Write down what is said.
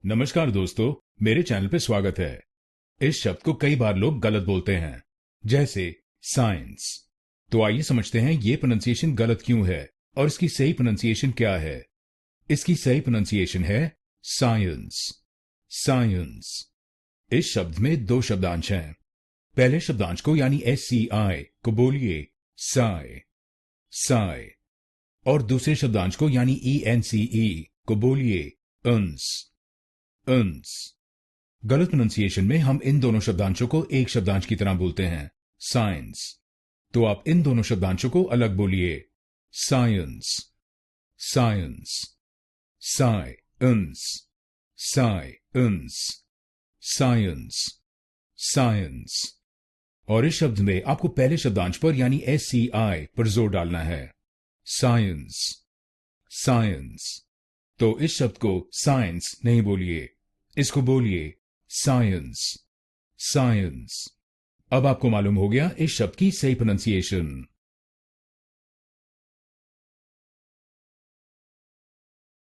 नमस्कार दोस्तों, मेरे चैनल पे स्वागत है। इस शब्द को कई बार लोग गलत बोलते हैं, जैसे साइंस। तो आइए समझते हैं ये प्रोनाउंसिएशन गलत क्यों है और इसकी सही प्रोनाउंसिएशन क्या है। इसकी सही प्रोनाउंसिएशन है साइंस। साइंस। इस शब्द में दो शब्दांश हैं। पहले शब्दांश को यानी SCI को बोलिए साय, साय। और दूसरे शब्दांश को यानी ENCE को बोलिए अंस, अंस। गलत प्रोनाउंसिएशन में हम इन दोनों शब्दांशों को एक शब्दांश की तरह बोलते हैं, साइंस। तो आप इन दोनों शब्दांशों को अलग बोलिए, science, science, science, science, science, science. और इस शब्द में आपको पहले शब्दांश पर यानी SCI पर जोर डालना है, साइंस, साइंस। तो इस शब्द को साइंस नहीं बोलिए, इसको बोलिए साइंस, साइंस। अब आपको मालूम हो गया इस शब्द की सही प्रोनाउंसिएशन।